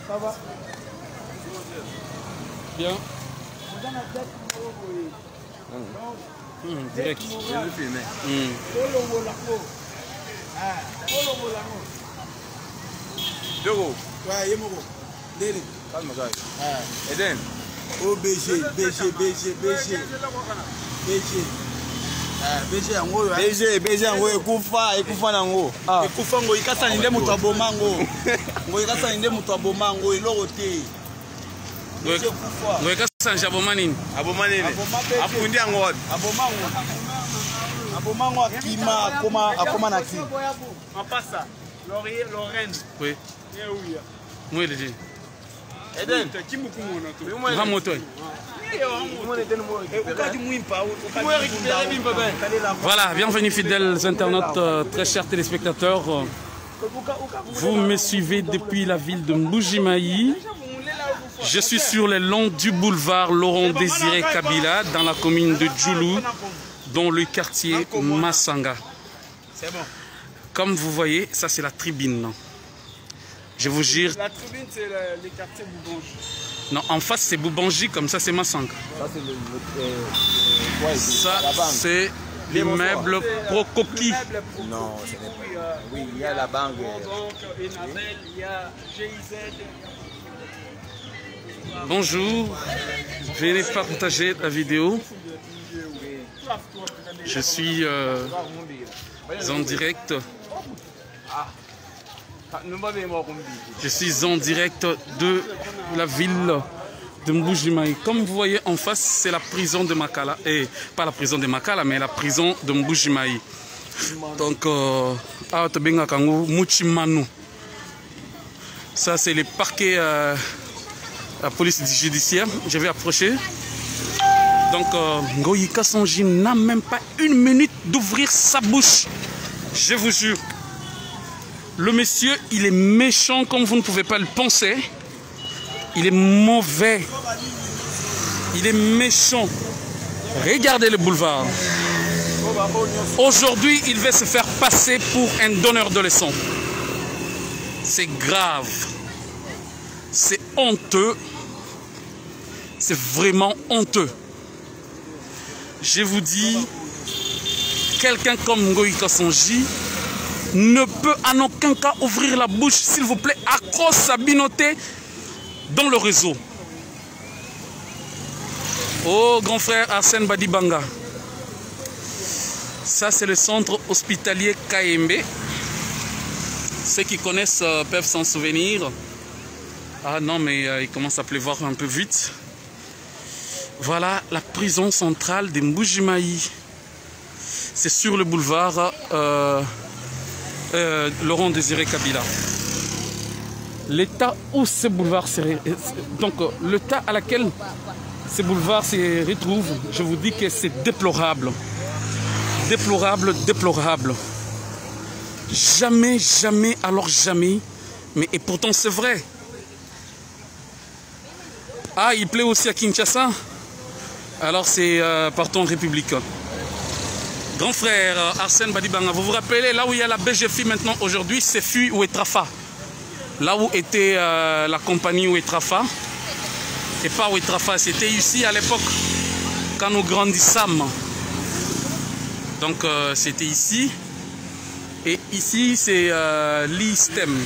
Ça va? Bien. Direct. Je veux filmer. Dogo. Ouais, Yemoro. Deli. Calme, gars. Eden. Oh, BG. BG yango ekufa nango. Ekufa ngo ikasa ninde mutu abomango. Ngo ikasa ninde mutu abomango eloko te. Ngo ikasa njaboma nini? Aboma nini? Apundi yango. Abomango akima akoma na ki. Mapasa. Lorraine. Oui. Moi le dis. Eden. Voilà, bienvenue fidèles internautes, très chers téléspectateurs. Vous me suivez depuis la ville de Mbuji-Mayi. Je suis sur le long du boulevard Laurent Désiré Kabila dans la commune de Djoulou, dans le quartier Masanga. Comme vous voyez, ça c'est la tribune. Je vous jure. La tribune, c'est le quartier Boubangi. Non, en face, c'est Boubangi, comme ça, c'est Masanga. Ça, c'est l'immeuble Prokoki. Non, ce n'est pas. Oui, il y a la banque. Donc, Enabel, il y a GIZ. Bonjour. Venez partager la vidéo. Je suis en direct. Je suis en direct de la ville de Mbuji-Mayi. Comme vous voyez en face, c'est la prison de Makala. Et pas la prison de Makala, mais la prison de Mbuji-Mayi. Donc, ça c'est le parquet, la police judiciaire. Je vais approcher. Donc, Ngoyika Sonji n'a même pas une minute d'ouvrir sa bouche. Je vous jure. Le monsieur, il est méchant comme vous ne pouvez pas le penser. Il est mauvais. Il est méchant. Regardez le boulevard. Aujourd'hui, il va se faire passer pour un donneur de leçons. C'est grave. C'est honteux. C'est vraiment honteux. Je vous dis, quelqu'un comme Ngoyika Sonji ne peut en aucun cas ouvrir la bouche, s'il vous plaît, accroche sa binoté dans le réseau. Oh, grand frère Arsène Badibanga. Ça, c'est le centre hospitalier KMB. Ceux qui connaissent peuvent s'en souvenir. Ah non, mais il commence à pleuvoir un peu vite. Voilà la prison centrale de Mbuji-Mayi. C'est sur le boulevard Laurent Désiré Kabila. L'état où ce boulevard serait, donc l'état à laquelle ce boulevard se retrouve, je vous dis que c'est déplorable. Déplorable, déplorable. Jamais, jamais, alors jamais. Mais et pourtant c'est vrai. Ah, il plaît aussi à Kinshasa. Alors c'est partout en République. Grand frère Arsène Badibanga, vous vous rappelez là où il y a la BGFI maintenant aujourd'hui, c'est FUI ou Etrafa. Là où était la compagnie Ouetrafa. Et pas Ouetrafa, c'était ici à l'époque quand nous grandissâmes. Donc c'était ici. Et ici c'est l'ISTEM.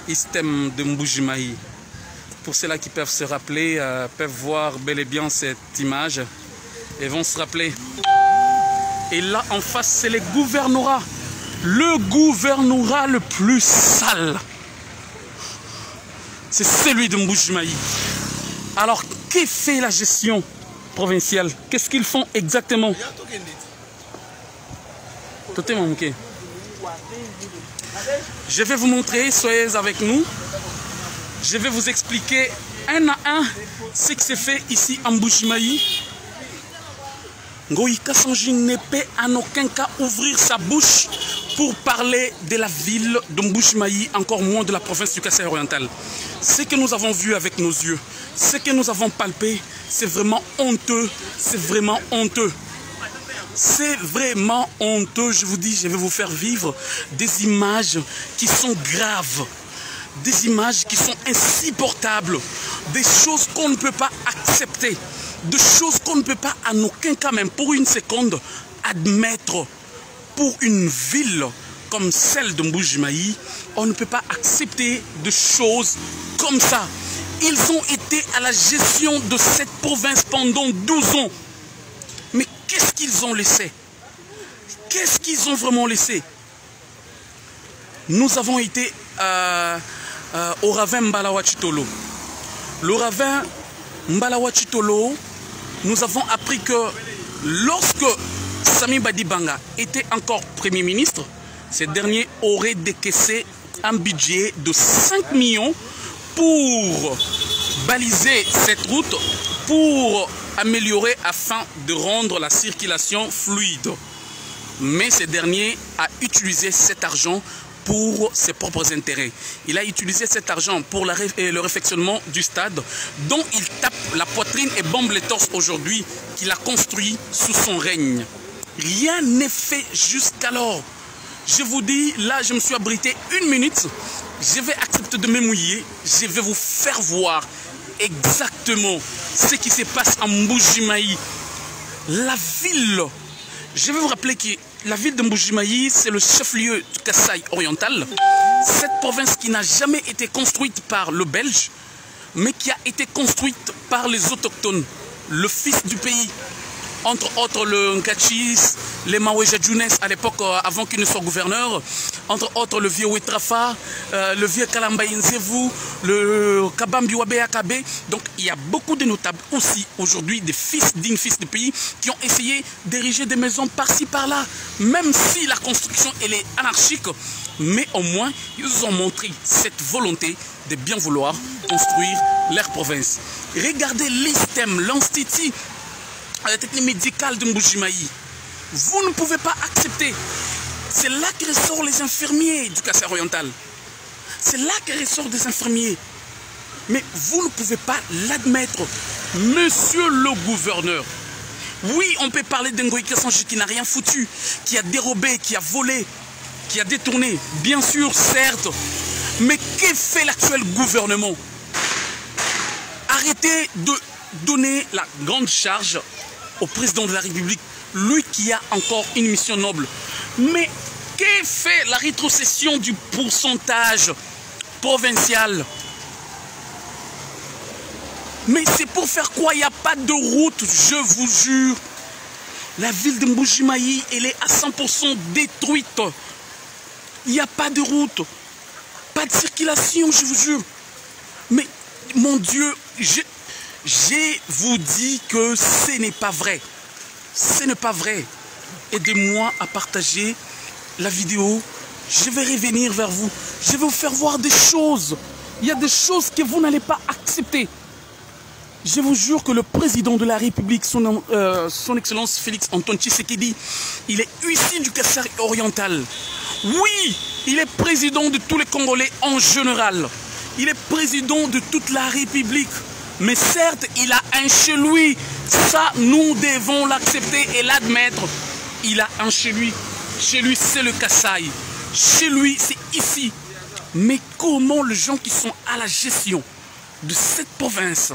ISTEM de Mbuji-Mayi. Pour ceux-là qui peuvent se rappeler, peuvent voir bel et bien cette image. Et vont se rappeler. Et là, en face, c'est le gouvernorat. Le gouvernorat le plus sale. C'est celui de Mbuji-Mayi. Alors, qui fait la gestion provinciale? Qu'est-ce qu'ils font exactement? Je vais vous montrer, soyez avec nous. Je vais vous expliquer un à un ce qui s'est fait ici en Mbuji-Mayi. Ngoyika Sonji ne peut en aucun cas ouvrir sa bouche pour parler de la ville de Mbuji-Mayi, encore moins de la province du Kasaï oriental. Ce que nous avons vu avec nos yeux, ce que nous avons palpé, c'est vraiment honteux, c'est vraiment honteux. C'est vraiment honteux, je vous dis, je vais vous faire vivre des images qui sont graves, des images qui sont insupportables, des choses qu'on ne peut pas accepter, des choses qu'on ne peut pas en aucun cas, même pour une seconde, admettre. Pour une ville comme celle de Mbuji-Mayi, on ne peut pas accepter de choses comme ça. Ils ont été à la gestion de cette province pendant 12 ans. Mais qu'est-ce qu'ils ont laissé? Qu'est-ce qu'ils ont vraiment laissé? Nous avons été au ravin Mbalawa Chitolo. Le ravin Mbalawa Chitolo, nous avons appris que lorsque Sami Badibanga était encore Premier ministre, ce dernier aurait décaissé un budget de 5 millions pour baliser cette route, pour améliorer afin de rendre la circulation fluide. Mais ce dernier a utilisé cet argent pour ses propres intérêts. Il a utilisé cet argent pour le réfectionnement du stade dont il tape la poitrine et bombe les torses aujourd'hui, qu'il a construit sous son règne. Rien n'est fait jusqu'alors. Je vous dis, là je me suis abrité 1 minute, je vais accepter de me mouiller, je vais vous faire voir exactement ce qui se passe en Mbuji-Mayi. La ville, je vais vous rappeler que la ville de Mbuji-Mayi, c'est le chef-lieu du Kasaï oriental. Cette province qui n'a jamais été construite par le Belge, mais qui a été construite par les autochtones, le fils du pays. Entre autres le Nkachis, les Maweja Djounes à l'époque avant qu'il ne soit gouverneur, entre autres le vieux Wetrafa, le vieux Kalamba Nzevu, le Kabambi Wabe Akabe. Donc il y a beaucoup de notables aussi aujourd'hui, des fils dignes fils du pays qui ont essayé d'ériger des maisons par-ci par-là. Même si la construction elle est anarchique, mais au moins ils ont montré cette volonté de bien vouloir construire leur province. Regardez l'ISTEM, l'Institut à la technique médicale de Mbuji-Mayi. Vous ne pouvez pas accepter. C'est là que ressortent les infirmiers du Kasaï oriental. C'est là que ressortent des infirmiers. Mais vous ne pouvez pas l'admettre. Monsieur le gouverneur, oui, on peut parler d'Ngoï Kassanji qui n'a rien foutu, qui a dérobé, qui a volé, qui a détourné. Bien sûr, certes. Mais que fait l'actuel gouvernement? Arrêtez de donner la grande charge au président de la République, lui qui a encore une mission noble. Mais que fait la rétrocession du pourcentage provincial? Mais c'est pour faire quoi? Il n'y a pas de route, je vous jure. La ville de Mbuji-Mayi, elle est à 100% détruite. Il n'y a pas de route, pas de circulation, je vous jure. Mais mon Dieu, je vous dis que ce n'est pas vrai. Ce n'est pas vrai. Aidez-moi à partager la vidéo. Je vais revenir vers vous. Je vais vous faire voir des choses. Il y a des choses que vous n'allez pas accepter. Je vous jure que le président de la République, son Excellence Félix Antoine Tshisekedi, il est issu du Kasaï oriental. Oui, il est président de tous les Congolais en général. Il est président de toute la République. Mais certes, il a un chez lui. Ça, nous devons l'accepter et l'admettre. Il a un chez lui. Chez lui, c'est le Kasaï. Chez lui, c'est ici. Mais comment les gens qui sont à la gestion de cette province,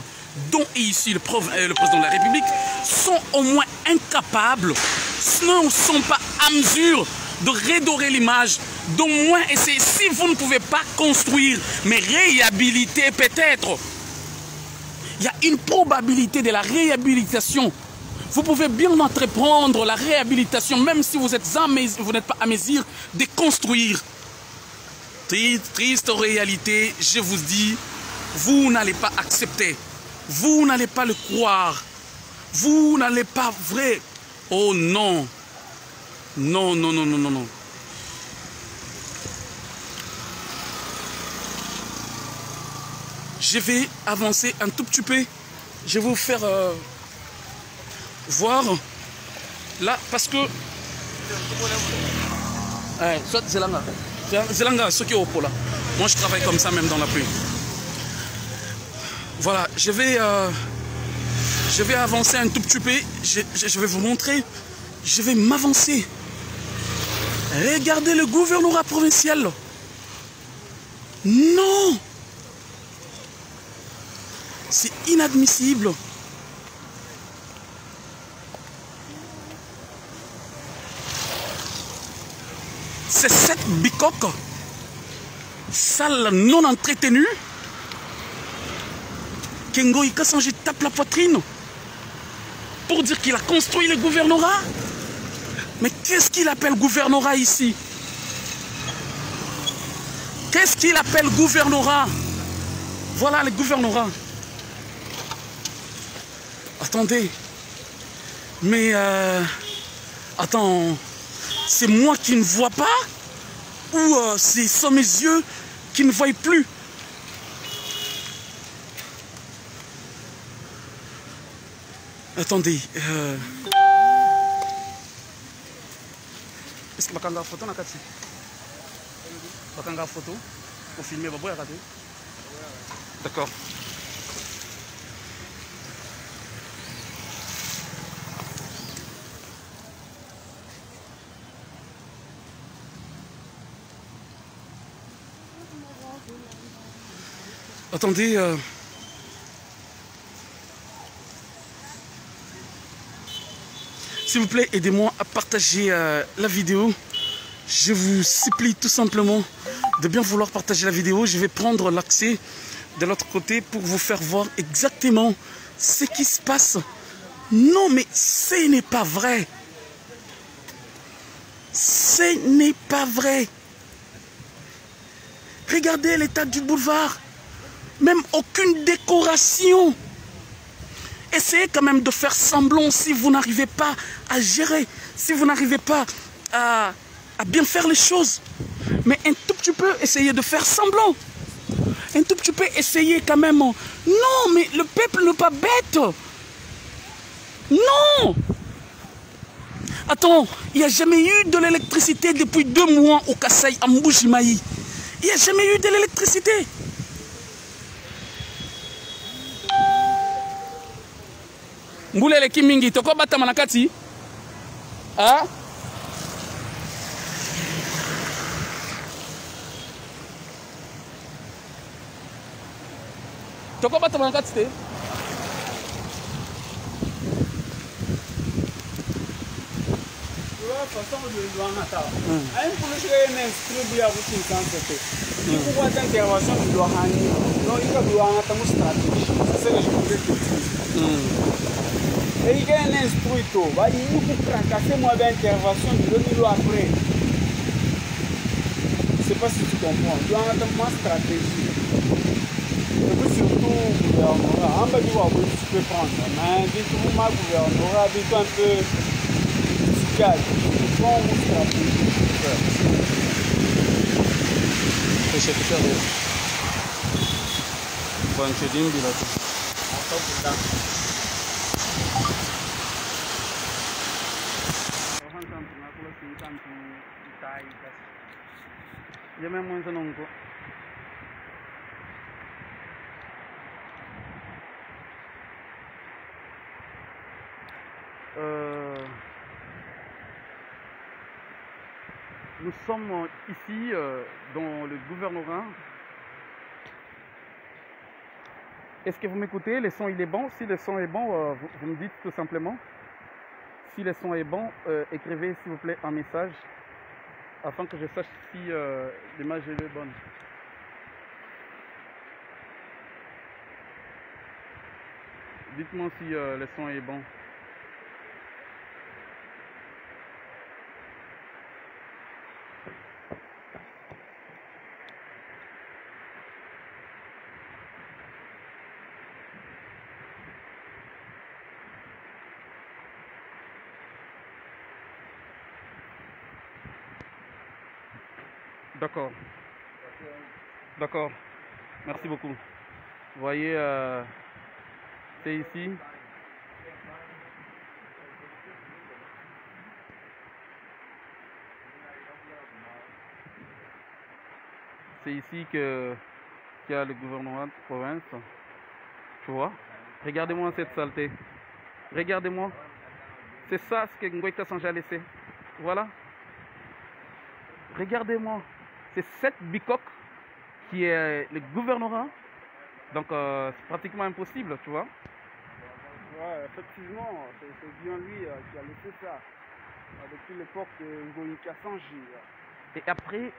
dont est ici le président de la République, sont au moins incapables, ne sont pas à mesure de redorer l'image, d'au moins essayer, si vous ne pouvez pas construire, mais réhabiliter peut-être. Il y a une probabilité de la réhabilitation. Vous pouvez bien entreprendre la réhabilitation, même si vous n'êtes pas à mesure de construire. Triste réalité, je vous dis, vous n'allez pas accepter. Vous n'allez pas le croire. Vous n'allez pas vrai. Oh non. Non, non, non, non, non, non. Je vais avancer un tout petit peu. Je vais vous faire voir là parce que soit Zelanga, ce qui est au pôle là. Moi je travaille comme ça même dans la pluie. Voilà, je vais avancer un tout petit peu. Je vais vous montrer je vais m'avancer. Regardez le gouvernorat provincial. Non. C'est inadmissible. C'est cette bicoque, salle non entretenue, Kengo Ikasanji tape la poitrine pour dire qu'il a construit le gouvernorat. Mais qu'est-ce qu'il appelle gouvernorat ici? Qu'est-ce qu'il appelle gouvernorat? Voilà le gouvernorat. Attendez. Mais attends, c'est moi qui ne vois pas? Ou c'est sans mes yeux qui ne voient plus? Attendez. Est-ce que bakanga photo na kati? Bakanga photo pour filmer babo ya kati? D'accord. Attendez. S'il vous plaît, aidez-moi à partager la vidéo. Je vous supplie tout simplement de bien vouloir partager la vidéo. Je vais prendre l'accès de l'autre côté pour vous faire voir exactement ce qui se passe. Non, mais ce n'est pas vrai. Ce n'est pas vrai. Regardez l'état du boulevard. Même aucune décoration. Essayez quand même de faire semblant si vous n'arrivez pas à gérer, si vous n'arrivez pas à bien faire les choses. Mais un tout petit peu, essayez de faire semblant. Un tout petit peu, essayez quand même. Non, mais le peuple n'est pas bête. Non. Attends, il n'y a jamais eu de l'électricité depuis 2 mois au Kasaï, à Mboujimaï. Il n'y a jamais eu de l'électricité. Mbulele kimingi toko bata manakati. Ah? Toko bata manakati te? Façon de doit matar. Un projet instruit à vous sans c'était. Il faut voir l'intervention du doigt en non il faut doit matar une stratégie. C'est ce que je voulais te dire. Et il y a un instruit tout. Va il faut fracasser moi d'intervention du doigt après. Je sais pas si tu comprends. Tu dois matar une stratégie. Et puis surtout gouvernement. En bas du voir tu peux prendre. Mais dis tout ma gouvernement, dis un peu. Bon, nous sommes ici dans le gouvernorat. Est-ce que vous m'écoutez? Le son il est bon? Si le son est bon, vous me dites tout simplement. Si le son est bon, écrivez s'il vous plaît un message afin que je sache si l'image est bonne. Dites-moi si le son est bon. D'accord. D'accord. Merci beaucoup. Vous voyez, c'est ici. C'est ici qu'il y a le gouvernement de province. Tu vois? Regardez-moi cette saleté. Regardez-moi C'est ça ce que Ngoïta Sanja a laissé. Voilà. Regardez-moi. C'est cette bicoque qui est le gouvernorat. Donc c'est pratiquement impossible, tu vois. Ouais, effectivement, c'est bien lui qui a laissé ça. Depuis l'époque de Ngoïta Sanji. Et après,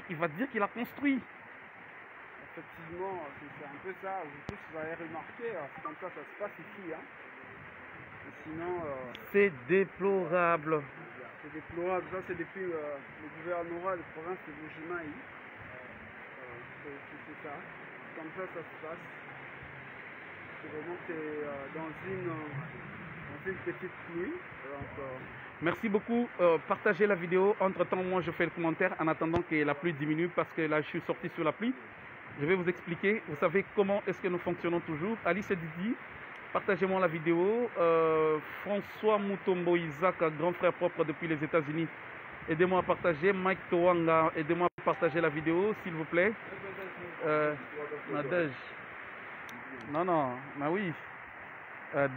il va dire qu'il a construit. Effectivement, c'est un peu ça. Vous avez remarqué, c'est comme ça que ça se passe ici. Hein. Et sinon... c'est déplorable. C'est déplorable. Ça, c'est depuis le gouvernorat de province de Bujimaï. C'est ça. Comme ça se passe. C'est vraiment que dans une petite pluie. Donc, merci beaucoup. Partagez la vidéo. Entre-temps, moi, je fais le commentaire en attendant que la pluie diminue parce que là, je suis sorti sur la pluie. Je vais vous expliquer. Vous savez comment est-ce que nous fonctionnons toujours. Alice et Didi, partagez-moi la vidéo. François Mutombo Isaac, grand frère propre depuis les États-Unis. Aidez-moi à partager. Mike Toanga, aidez-moi à partager la vidéo, s'il vous plaît. Nadège. Non, mais oui.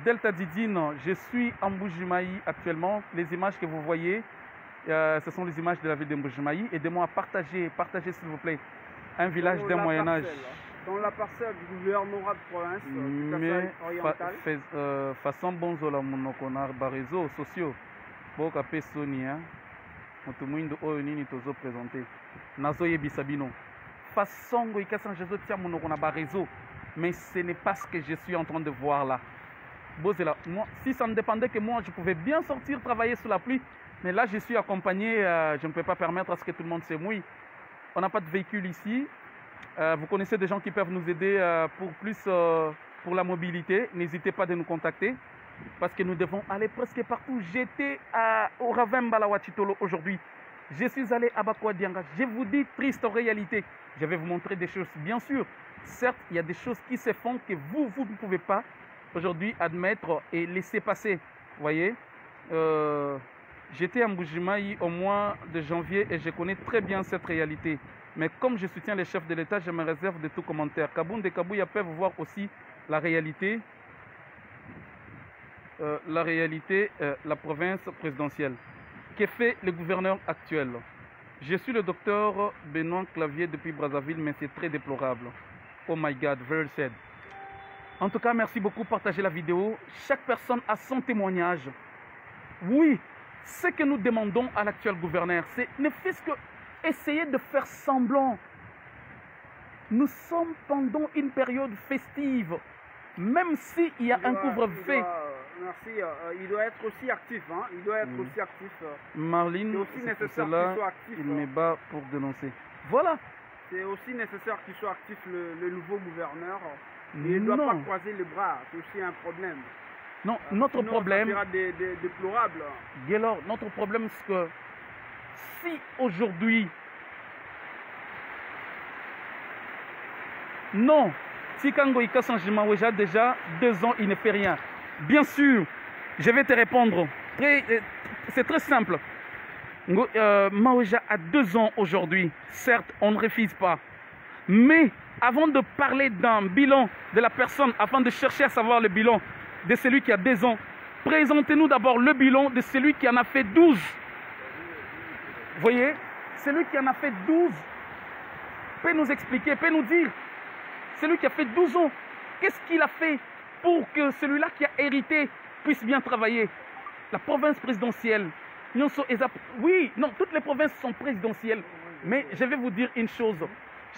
Delta Didine, je suis en Bujimaï actuellement. Les images que vous voyez, ce sont les images de la ville de Bujimaï. Aidez-moi à partager, s'il vous plaît. Un village d'un Moyen-Âge. Dans la parcelle du gouvernorat de province, mais façon bonzola monokonar ba réseaux sociaux. Boka pe Sonia. Motumindo oyo nini tozo présenter. Nazo yebisa bino. Façon goikasan jezo tia monokona ba réseau. Mais ce n'est pas ce que je suis en train de voir là. Bozela, moi, si ça ne dépendait que moi, je pouvais bien sortir travailler sous la pluie. Mais là, je suis accompagné, je ne peux pas permettre à ce que tout le monde se mouille. On n'a pas de véhicule ici. Vous connaissez des gens qui peuvent nous aider pour la mobilité. N'hésitez pas à nous contacter parce que nous devons aller presque partout. J'étais au Ravemba Wachitolo aujourd'hui. Je suis allé à Bakwa Dianga. Je vous dis, triste réalité. Je vais vous montrer des choses, bien sûr. Certes, il y a des choses qui se font que vous ne pouvez pas aujourd'hui admettre et laisser passer. Vous voyez, j'étais à Bujimaï au mois de janvier et je connais très bien cette réalité. Mais comme je soutiens les chefs de l'État, je me réserve de tout commentaire. Kaboun et Kabouya peuvent voir aussi la réalité, la province présidentielle. Que fait le gouverneur actuel? Je suis le docteur Benoît Clavier depuis Brazzaville, mais c'est très déplorable. Oh my God, very sad. En tout cas, merci beaucoup. Partagez la vidéo. Chaque personne a son témoignage. Oui, ce que nous demandons à l'actuel gouverneur, c'est ne fût-ce que essayer de faire semblant. Nous sommes pendant une période festive. Même s'il y a un couvre-feu. Merci. Il doit être aussi actif. Hein. Il doit être aussi actif. Marlene, c'est aussi nécessaire qu'il soit actif. Il me bat pour dénoncer. Voilà. C'est aussi nécessaire qu'il soit actif, le nouveau gouverneur. Et il ne doit pas croiser les bras. C'est aussi un problème. Non, notre problème... Ça sera déplorable. Gaylor, notre problème, c'est que si aujourd'hui... Non, si Kango Ika Jimaweja, déjà 2 ans, il ne fait rien. Bien sûr, je vais te répondre. C'est très simple. Maweja a 2 ans aujourd'hui. Certes, on ne refuse pas. Mais avant de parler d'un bilan de la personne, avant de chercher à savoir le bilan de celui qui a 2 ans, présentez-nous d'abord le bilan de celui qui en a fait 12. Vous voyez, celui qui en a fait 12 peut nous expliquer, peut nous dire. Celui qui a fait 12 ans, qu'est-ce qu'il a fait pour que celui-là qui a hérité puisse bien travailler? La province présidentielle. Oui, non, toutes les provinces sont présidentielles. Mais je vais vous dire une chose.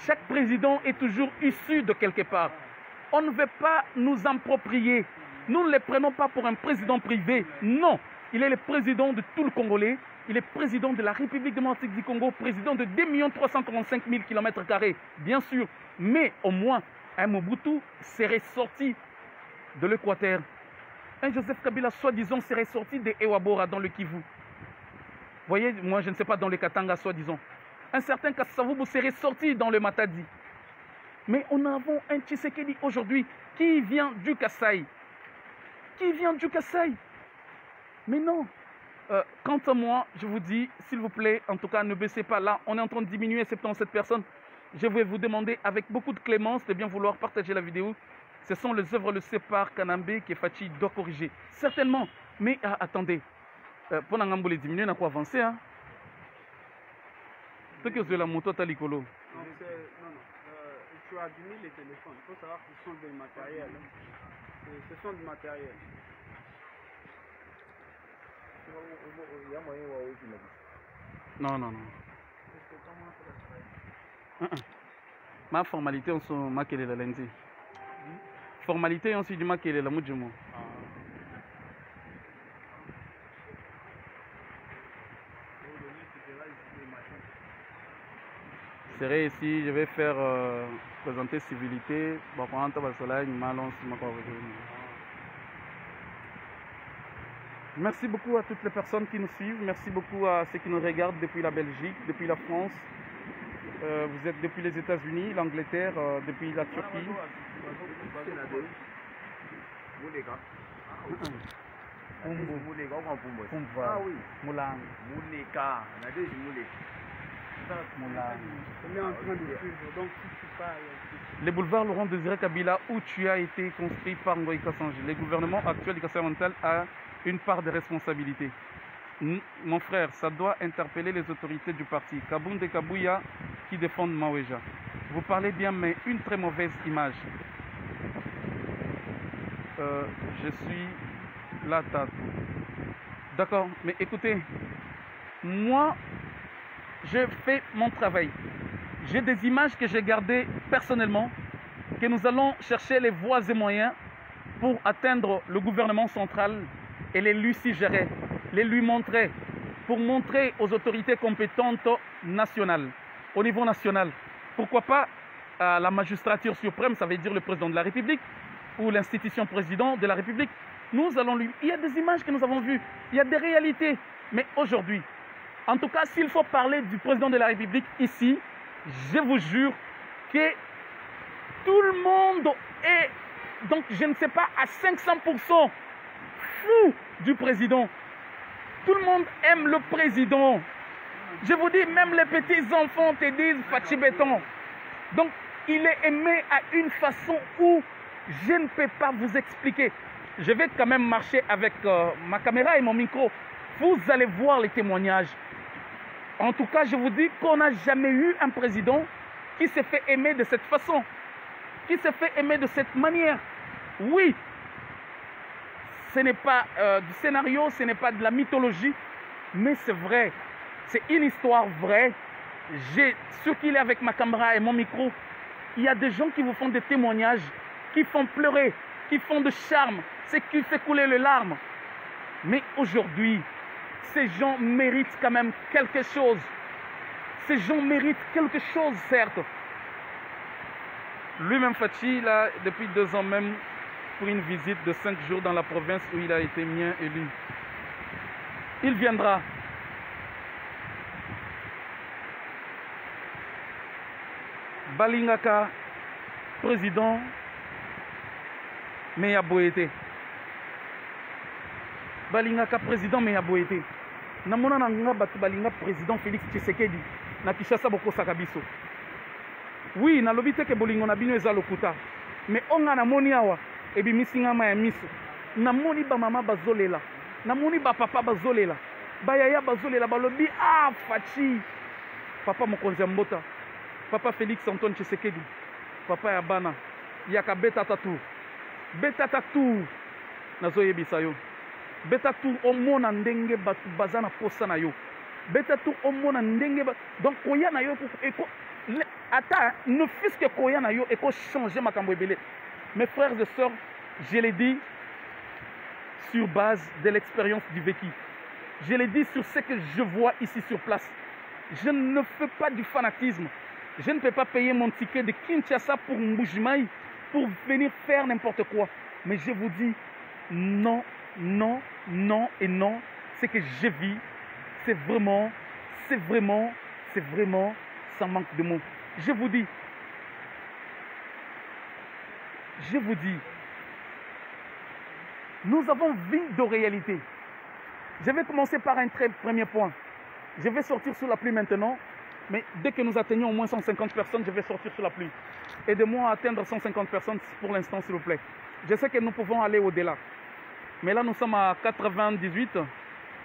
Chaque président est toujours issu de quelque part. On ne veut pas nous approprier. Nous ne le prenons pas pour un président privé. Non, il est le président de tout le Congolais. Il est président de la République démocratique du Congo, président de 2 345 000 km². Bien sûr, mais au moins, un Mobutu serait sorti de l'Équateur. Un Joseph Kabila, soi-disant, serait sorti de Ewabora dans le Kivu. Vous voyez, moi, je ne sais pas, dans le Katanga, soi-disant. Un certain Kassavoubou serait sorti dans le Matadi. Mais on a un Tshisekedi aujourd'hui qui vient du Kasaï. Qui vient du Kasaï. Mais non. Quant à moi, je vous dis, s'il vous plaît, en tout cas, ne baissez pas. Là, on est en train de diminuer 77 personnes. Je vais vous demander, avec beaucoup de clémence, de bien vouloir partager la vidéo. Ce sont les œuvres de Separ Kanambe que Fachi doit corriger. Certainement. Mais attendez, Pour n'engamboler diminuer, n'a quoi avancer. Hein? Toi qui es la moto, t'as l'écolo. Non, tu as abîmé les téléphones. Il faut savoir que ce sont des matériels. Ce sont du matériel. Non, non, non. Ma formalité, on se maquille la lundi. Formalité, on se dit maquille la moudjoumo. Serait ici, je vais faire présenter civilité. Bon, pendant que cela, merci beaucoup à toutes les personnes qui nous suivent. Merci beaucoup à ceux qui nous regardent depuis la Belgique, depuis la France. Vous êtes depuis les États-Unis, l'Angleterre, depuis la Turquie. Les boulevards Laurent Désiré Kabila, où tu as été construit par Ngoï Kassange. Le gouvernement actuel du Kassai Oriental a une part de responsabilité. Mon frère, ça doit interpeller les autorités du parti. Kabounde Kabouya qui défendent Maweja. Vous parlez bien, mais une très mauvaise image. Je suis là, Tatou. D'accord, mais écoutez, moi, je fais mon travail. J'ai des images que j'ai gardées personnellement, que nous allons chercher les voies et moyens pour atteindre le gouvernement central et les lui suggérer, les lui montrer, pour montrer aux autorités compétentes nationales, au niveau national. Pourquoi pas à la magistrature suprême, ça veut dire le président de la République, ou l'institution président de la République. Nous allons lui... Il y a des images que nous avons vues, il y a des réalités. Mais aujourd'hui, en tout cas, s'il faut parler du président de la République ici, je vous jure que tout le monde est, donc je ne sais pas, à 500% fou du président. Tout le monde aime le président. Je vous dis, même les petits enfants te disent Fachi Béton. Donc, il est aimé à une façon où je ne peux pas vous expliquer. Je vais quand même marcher avec ma caméra et mon micro. Vous allez voir les témoignages. En tout cas, je vous dis qu'on n'a jamais eu un président qui s'est fait aimer de cette façon, qui s'est fait aimer de cette manière. Oui, ce n'est pas du scénario, ce n'est pas de la mythologie, mais c'est vrai. C'est une histoire vraie. Sûr qu'il est avec ma caméra et mon micro, il y a des gens qui vous font des témoignages, qui font pleurer, qui font de charme, c'est qui fait couler les larmes. Mais aujourd'hui, ces gens méritent quand même quelque chose. Ces gens méritent quelque chose, certes. Lui-même, Fachi, là, depuis 2 ans même, pour une visite de 5 jours dans la province où il a été bien élu. Il viendra. Balingaka, président, mais il y a Boété. Balingaka, président, mais il y a Boété. Namona nanga batu balinga président Félix Tshisekedi na Kinshasa boko sakabiso. Oui, na lobite ke bolingo na bino eza lokuta. Mais onga na moni awa ebi misinga ma ya miso. Na moni ba mama bazolela. Na moni ba papa bazolela. Ba yaya bazolela balobi ah Fachi. Papa mokonzi mbota. Papa Félix Antoine Tshisekedi. Papa ya bana. Yaka beta tatu. Beta tatu. Nazo yebisa yo. Beta tout omona ndenge batu bazana posana yo. Beta tout omona ndenge donc koya na yo eko ata ne fût-ce que koya na yo eko changer makambo ebele. Mes frères et sœurs, je l'ai dit sur base de l'expérience du vécu. Je l'ai dit sur ce que je vois ici sur place. Je ne fais pas du fanatisme. Je ne peux pas payer mon ticket de Kinshasa pour Mbujimaï pour venir faire n'importe quoi. Mais je vous dis non. Non, non et non, ce que je vis, c'est vraiment, ça manque de mots. Je vous dis, nous avons vu de réalité. Je vais commencer par un très premier point. Je vais sortir sous la pluie maintenant, mais dès que nous atteignons au moins 150 personnes, je vais sortir sous la pluie. Aidez-moi à atteindre 150 personnes pour l'instant, s'il vous plaît. Je sais que nous pouvons aller au-delà. Mais là, nous sommes à 98.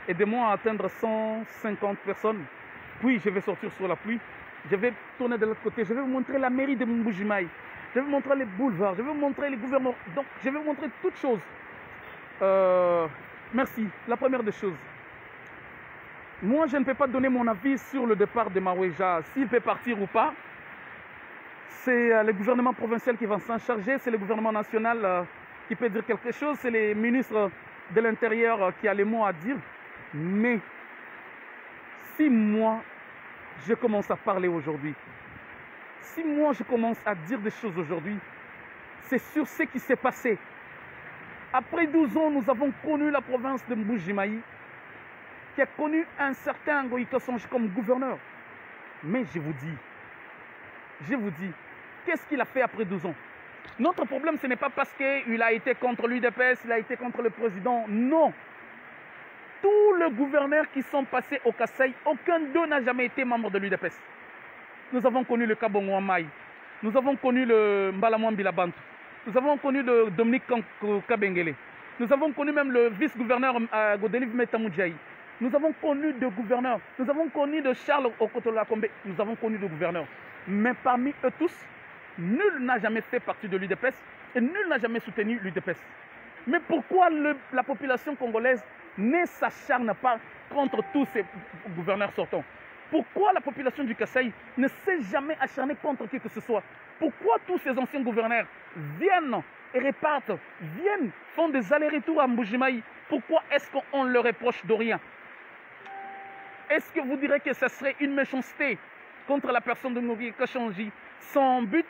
Aidez-moi à atteindre 150 personnes. Puis je vais sortir sur la pluie. Je vais tourner de l'autre côté. Je vais vous montrer la mairie de Mbujimayi. Je vais vous montrer les boulevards. Je vais vous montrer les gouvernements. Donc, je vais vous montrer toutes choses. Merci. La première des choses. Moi, je ne peux pas donner mon avis sur le départ de Maweja. S'il peut partir ou pas, c'est le gouvernement provincial qui va s'en charger. C'est le gouvernement national qui peut dire quelque chose. C'est les ministres de l'Intérieur qui a les mots à dire. Mais si moi, je commence à parler aujourd'hui, si moi, je commence à dire des choses aujourd'hui, c'est sur ce qui s'est passé. Après 12 ans, nous avons connu la province de Mbujimayi, qui a connu un certain Ngoïka Songe comme gouverneur. Mais je vous dis, qu'est-ce qu'il a fait après 12 ans? Notre problème, ce n'est pas parce qu'il a été contre l'UDPS, il a été contre le président. Non. Tous les gouverneurs qui sont passés au Kasaï, aucun d'eux n'a jamais été membre de l'UDPS. Nous avons connu le Kabongo Amaï. Nous avons connu le Mbalamouan Bilabantu. Nous avons connu le Dominique Kabengele. Nous avons connu même le vice-gouverneur Godelive Metamudjaï. Nous avons connu deux gouverneurs. Nous avons connu de Charles Okotolakombe. Nous avons connu deux gouverneurs. Mais parmi eux tous, nul n'a jamais fait partie de l'UDPS et nul n'a jamais soutenu l'UDPS. Mais pourquoi la population congolaise ne s'acharne pas contre tous ces gouverneurs sortants? Pourquoi la population du Kasaï ne s'est jamais acharnée contre qui que ce soit? Pourquoi tous ces anciens gouverneurs viennent et repartent, font des allers-retours à Mbujimayi? Pourquoi est-ce qu'on leur reproche de rien? Est-ce que vous direz que ce serait une méchanceté contre la personne de Ngoï Kachangi sans but?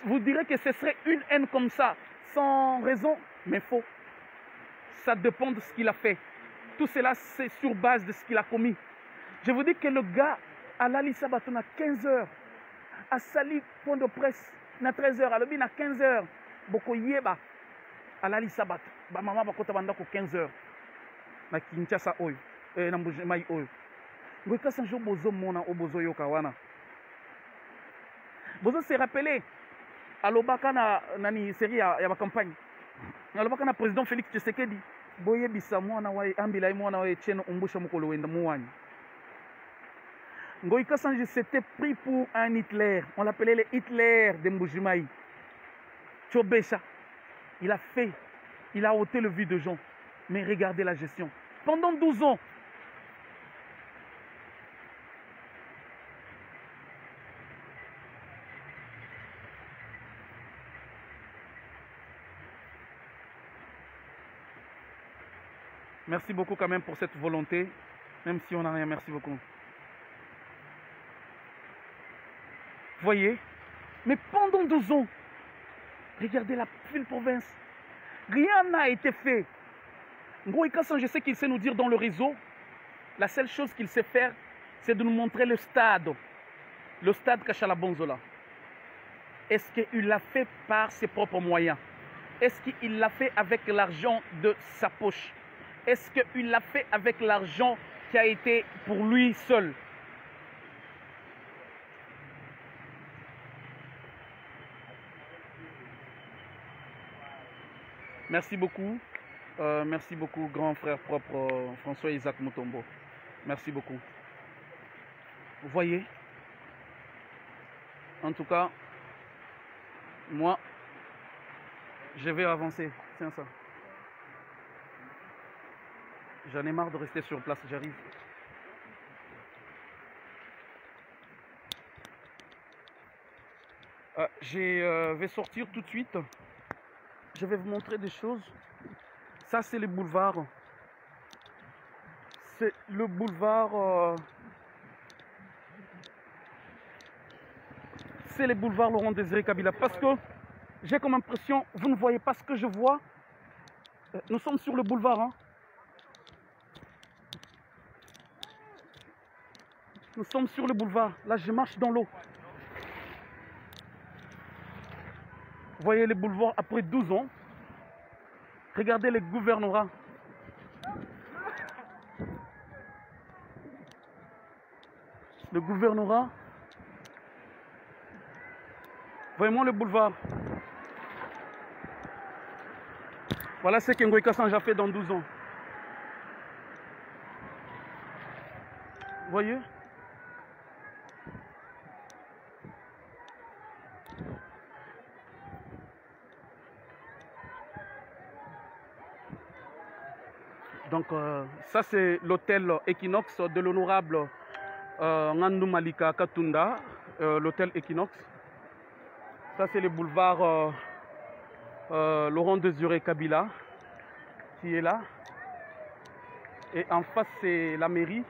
Vous direz que ce serait une haine comme ça, sans raison? Mais faux. Ça dépend de ce qu'il a fait. Tout cela, c'est sur base de ce qu'il a commis. Je vous dis que le gars, à l'Ali Sabaton, à 15h, à Sali, point de presse, à 13h, à l'Obin, à 15h, Boko Yeba, à l'Ali Sabat, maman va côté banda 15h, na Kinshasa oyo, na Mbujimayi oyo. Ngoïka Sanjo Bozo Mona, Obozo Yokawana. Bozo s'est rappelé, à l'Obaka, na série, il y a ma campagne. À l'Obaka, na président Félix Tshisekedi, Boye Bisa, moi, na Waye, Ambila, moi, na Waye, Tcheno, Umbusha Mukolo, Wenda Mouane. Ngoïka Sanji s'était pris pour un Hitler. On l'appelait le Hitler de Mbujimayi. Tchobesha, il a ôté le vie de gens. Mais regardez la gestion. Pendant 12 ans, merci beaucoup quand même pour cette volonté, même si on n'a rien, merci beaucoup. Voyez, mais pendant 12 ans, regardez la ville province, rien n'a été fait. Ngoïka Sanji, je sais qu'il sait nous dire dans le réseau, la seule chose qu'il sait faire, c'est de nous montrer le stade Kachalabonzola. Est-ce qu'il l'a fait par ses propres moyens? Est-ce qu'il l'a fait avec l'argent de sa poche? Est-ce qu'il l'a fait avec l'argent qui a été pour lui seul? Merci beaucoup, grand frère propre François Isaac Mutombo. Merci beaucoup. Vous voyez, en tout cas, moi, je vais avancer. Tiens ça. J'en ai marre de rester sur place, j'arrive. Je vais sortir tout de suite. Je vais vous montrer des choses. Ça, c'est les boulevards. C'est le boulevard... c'est les boulevards Laurent Désiré Kabila. Parce que j'ai comme impression, vous ne voyez pas ce que je vois. Nous sommes sur le boulevard. Hein. Nous sommes sur le boulevard. Là, je marche dans l'eau. Vous voyez les boulevards après 12 ans. Regardez les gouvernorats. Le gouvernorat. Voyez-moi le boulevard. Voilà ce que Ngoïka Sanji a fait dans 12 ans. voyez? Donc ça c'est l'hôtel Equinox de l'honorable Ngandou Malika Katunda, l'hôtel Equinox. Ça c'est le boulevard Laurent Désiré Kabila qui est là. Et en face c'est la mairie.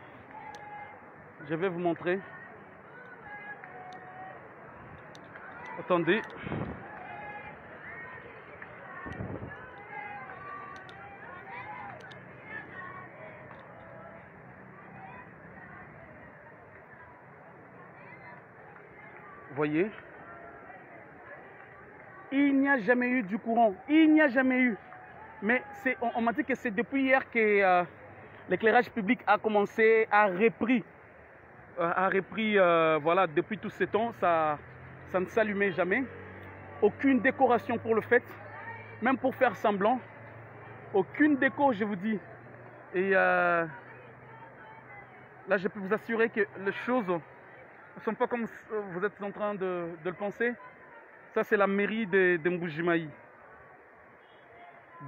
Je vais vous montrer. Attendez. Voyez, il n'y a jamais eu du courant, il n'y a jamais eu. Mais on m'a dit que c'est depuis hier que l'éclairage public a commencé, a repris. Voilà, depuis tout ce temps, ça ne s'allumait jamais. Aucune décoration pour le fête, même pour faire semblant. Aucune déco, je vous dis. Et là, je peux vous assurer que les choses ne sont pas comme vous êtes en train de le penser. Ça, c'est la mairie de Mbujimayi.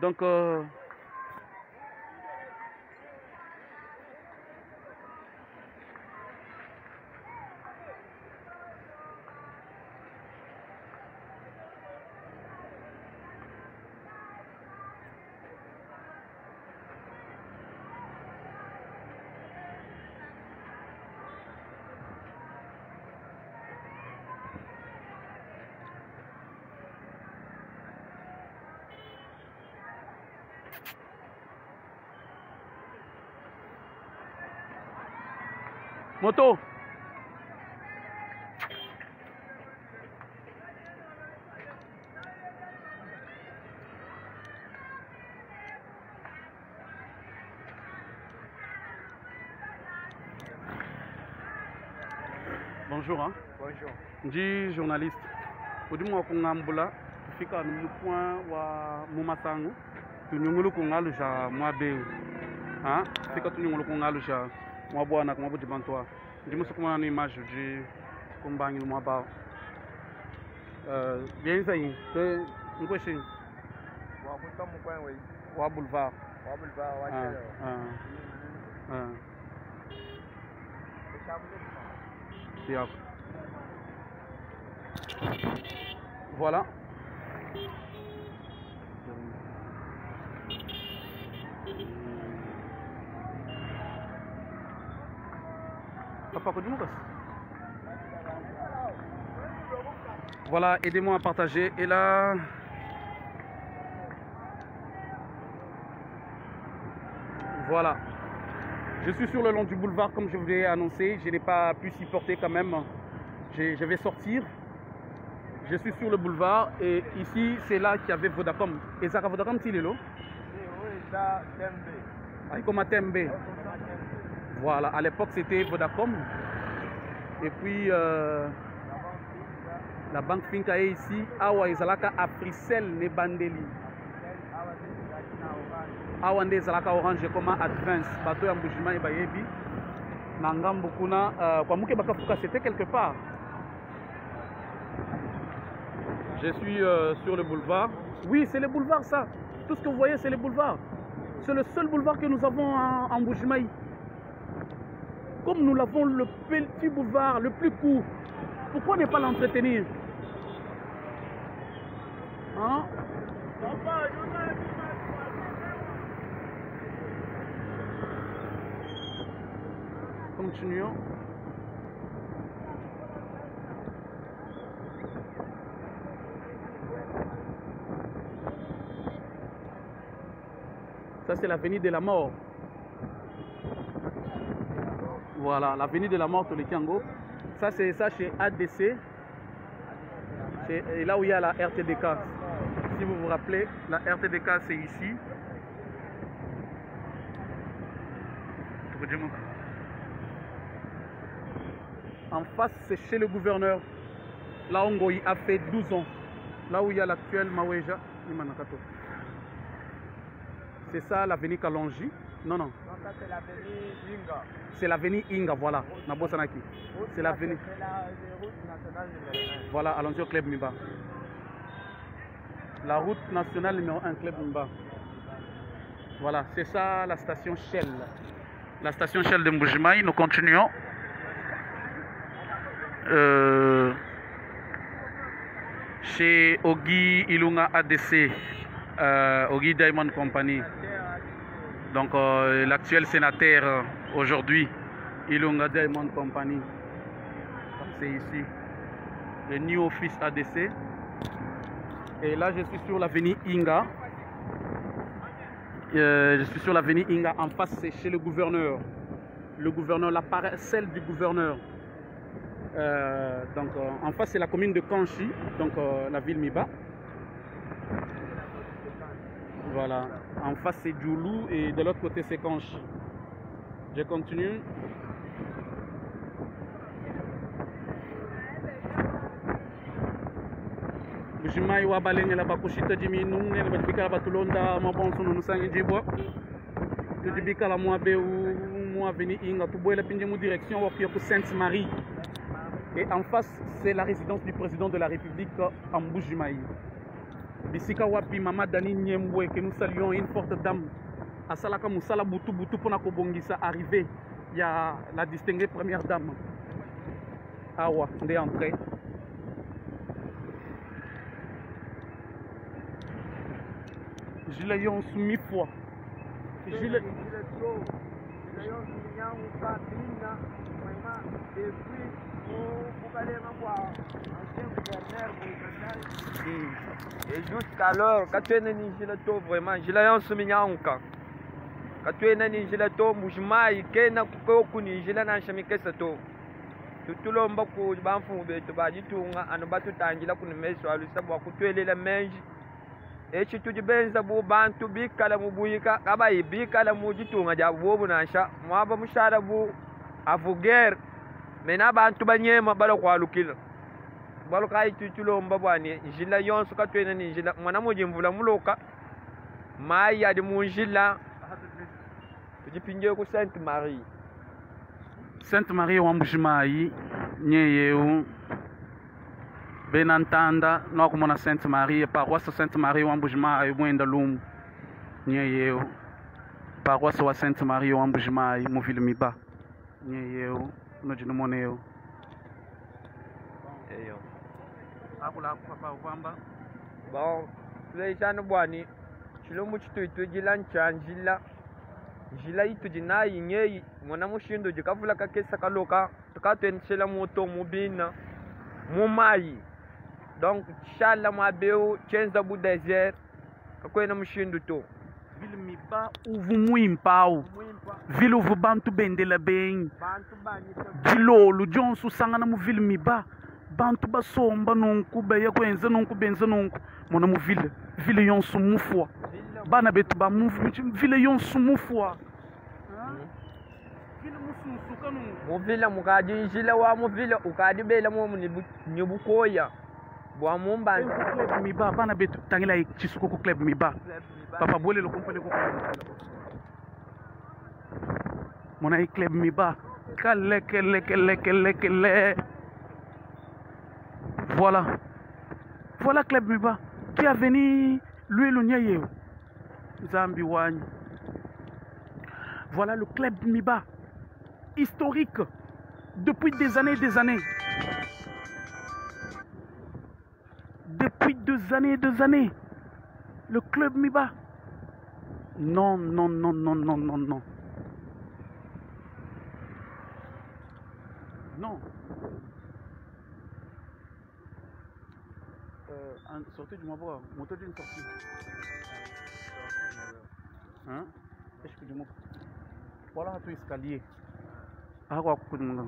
Donc, moto. Bonjour. Hein? Bonjour. Je suis journaliste. Aujourd'hui, je suis Ngambula. Je suis au point où Mumasangu. Tu nous le congal ja moi be. Hein? C'est quand tu nous le congal ja moi bois na moi bout devant toi. Je me suis comme une image de combat le moi ba. Bien ça y. C'est une question. Wa buta mu coin oui. Wa boulevard. Wa boulevard wa chere. Voilà. Voilà, aidez-moi à partager. Et là, voilà. Je suis sur le long du boulevard comme je vous l'ai annoncé. Je n'ai pas pu s'y porter quand même. Je vais sortir. Je suis sur le boulevard et ici c'est là qu'il y avait Vodacom. Et ça Vodacom c'est là. Oui, ça Tembe. Comme Tembe. Voilà, à l'époque c'était Vodacom. Et puis la banque Finca est ici. Awa Izalaka Apricel ne Bandeli. Awa nde Izalaka Orange comme Advance. Bateau ya Mbujimayi bayebi. Nangambo kuna kwa muke bakafuka c'était quelque part. Je suis sur le boulevard. Oui, c'est le boulevard ça. Tout ce que vous voyez c'est le boulevard. C'est le seul boulevard que nous avons en Mbujimayi. Comme nous l'avons le petit boulevard, le plus court, pourquoi ne pas l'entretenir? Hein? Continuons. Ça c'est l'avenue de la mort. Voilà, l'avenue de la mort de Kiango. Ça c'est ça chez ADC. C'est là où il y a la RTDK. Si vous vous rappelez, la RTDK c'est ici. En face c'est chez le gouverneur. Là où il a fait 12 ans. Là où il y a l'actuel Maweja. C'est ça l'avenue Kalonji. Non, non. Donc ça c'est l'avenue Inga. C'est l'avenue Inga, voilà. Nabosanaki. C'est l'avenue. C'est la route nationale numéro 1. Voilà, allons-y au Club Miba. La route nationale numéro 1, Club Miba. Voilà, c'est ça la station Shell. La station Shell de Mbujimayi, nous continuons. Chez Ogi Ilunga ADC, Ogi Diamond Company. Donc l'actuel sénateur aujourd'hui, Ilunga Diamond Company. C'est ici. Le New Office ADC. Et là je suis sur l'avenue Inga. Je suis sur l'avenue Inga. En face c'est chez le gouverneur. Le gouverneur, la parcelle du gouverneur. Donc en face c'est la commune de Kanchi, donc la ville Miba. Voilà, en face c'est Djoulou et de l'autre côté c'est Kanchi. Je continue. Mbujimayi wa balenge la bakushita jimi nungne la bikala batulonda mabonso no sangi jibwa. Tu bikala moi be ou avenue Inga tu boile pinje mu direction wa pour Sainte-Marie. Et en face, c'est la résidence du président de la République en Mbujimayi. Bisika wapi Mama Dani Nyembwe, que nous saluons, une forte dame. À Salaka Moussala Boutou Boutou pour Nakobongisa arrivé. Il y a la distinguée première dame. Awa, on est entré. Je l'ai eu en soumis foi. Je l'ai et jusqu'alors, quand tu es né Nigilato, vraiment, je l'ai en soumis en cas. Quand tu es né Nigilato, Mbujimayi, Kena Kukuni, je l'ai en chami Kesato. Tout le monde qui va faire des bâtiments, on va tout tangila pour nous mettre sur le sable, pour tuer les menges. Et si tu dis ben zabu bantu bikala mubuyika kabayi bikala mujitunga jabu nasha mwaba mushara bu avuger mena bantu banyema bala kwalukila balo kai tutulo mbabwani jila yonso katwena ni jila mwana mujimvula muloka maya de munjila tujipinje ku Sainte-Marie. Sainte-Marie wa Mbujimayi nyeyeu Benantanda, nós como na Sainte-Marie, paroisse Sainte-Marie, o Mbujimayi, o Mwenda Lumu, Nyeyeu, paroisse wa Sainte-Marie, o Mbujimayi, Muvile Miba, Nyeyeu, no de Numoneu. Eyo. Akula papa kwamba. Bon, leisano bwani, chilombo chitu jila nchanjila. Jila itu jina yinyeyi, mwana mushindo jikavula kakesa kaloka, tukatwenshela moto mubina, mumayi. Donc, chala mabeu, chenza bu désert, kako na mushindu to. Ville Miba, uvu muimpau. Ville uvu bantu bendela bem. Bantu bani. Dilolo, Johnson sangana mu ville Miba. Bantu basomba nunku, beya kwenza nunku, benza nunku. Mona mu ville, ville yonsu mufwa. Bana betu ba mufu, ville yonsu mufwa. Ville musu kanu. Mu ville mukaji jila wa mu ville ukadi bela mu nibukoya. Boa mumba. Club Miba, bana betu tangila chisuko Club Miba. Papa bole lo compagnie ko. Mona i Club Miba. Kele. Voilà. Voilà Club Miba qui a venu lui le Nyaye. Zambi Wany. Voilà le Club Miba. Historique depuis des années et des années. Depuis 2 années et 2 années. Le Club Miba. Non. Non. Sortez du mois, montez d'une sortie. Hein? Est-ce que du mois? Voilà tout escalier. Ah, quoi, coup de monde.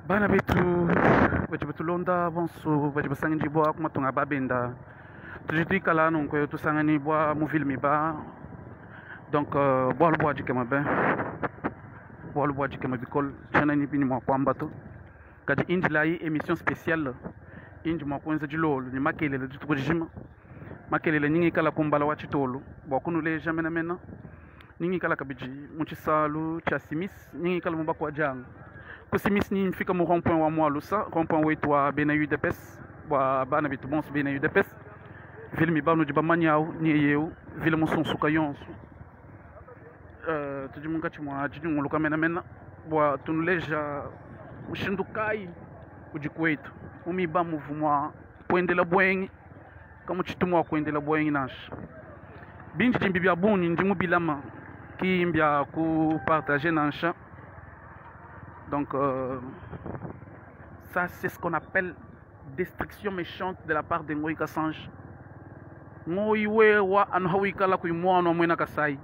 Bana betu londa bonso basangi boa kuma tunga babenda tujiti kala non ko to sangani boa mu film ba donc boa le boa dikema ben boa le boa dikema bikol chana ni bini mo kwamba to kadi indi lai émission spéciale kinji mwakuenza jilolo ni makelele jitukujima makelele nyingi kala kumbala wa chitolo bwakunu leja mena mena nyingi kala kabiji muchisalu cha simis nyingi kala mubako wa jang ku simis ni mfika mu rond-point wa mwalusa rond-point wetu wa bena UDPS bwa bana bitu bons bena UDPS ville mi banu jiba manyao ni yeu ville musonsuka yonsu tujimunga chimwa jijunguluka mena mena bwa tunuleja ushindukai ujikwetu umiba muvumwa kuendela bwengi kama chitumwa kuendela bwengi nasha binji jimbi bya buni ndimu bilama kimbya ku partager nasha donc ça c'est ce qu'on appelle destruction méchante de la part de Ngoi Kassange Ngoi wewa anu hawikala kuimwana mwena Kasai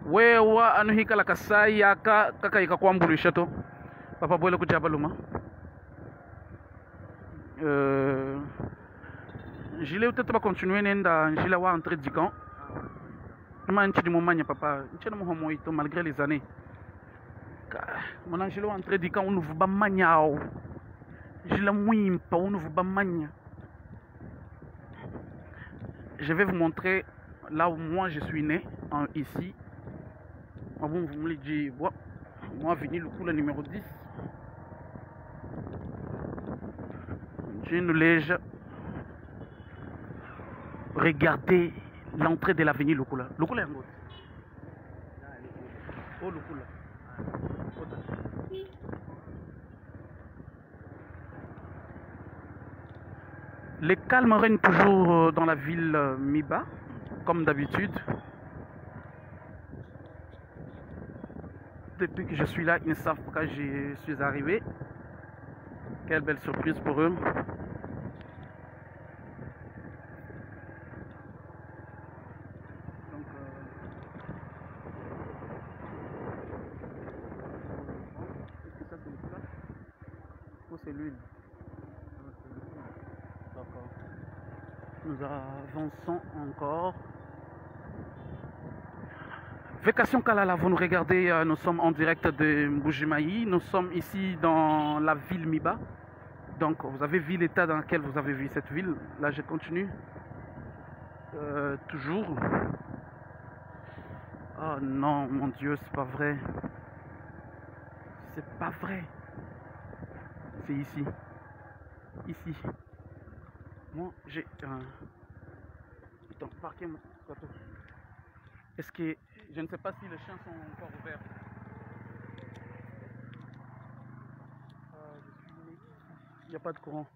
wewa anu hikala Kasai yaka kaka ikakwambulisha to papa boile kujabaluma Jile peut-être va continuer nenda njila wa entrer du camp. Ma nchi du moment papa, nchi na mohomo ito malgré les années. Mon angelo entrer du camp on nous va manyao. Jila mwimpa on nous va manya. Je vais vous montrer là où moi je suis né ici. Bon, vous me le dites, moi venu le coup le numéro 10. J'ai une lège. Regardez l'entrée de l'avenue Lukula. Lukula est en haut. Oh, Lukula. Les calmes règnent toujours dans la ville Miba, comme d'habitude. Depuis que je suis là, ils ne savent pas quand je suis arrivé. Quelle belle surprise pour eux. C'est l'huile. D'accord. Nous avançons encore. Vacation Kalala, vous nous regardez, nous sommes en direct de Mbujimayi. Nous sommes ici dans la ville Miba. Donc vous avez vu l'état dans lequel vous avez vu cette ville. Là je continue. Toujours. Oh non, mon Dieu, c'est pas vrai. C'est pas vrai. C'est ici. Ici. Moi, j'ai un... Attends, parquez mon bateau. Est-ce que... Je ne sais pas si les chiens sont encore ouverts. Il n'y a pas de courant.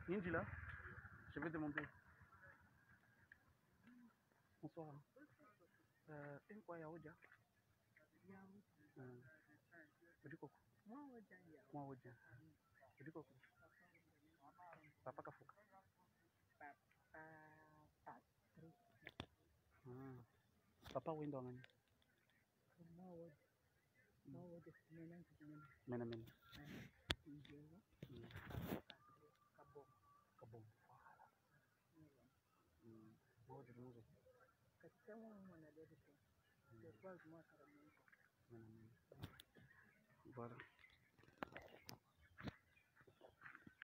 Ninji là, je vais demander. Bonsoir. Quoi ya hoja? Udiko. Mwa hoja. Udiko. Papa kafuka. Papa wendo ngani? Mena. Kabom. Voilà.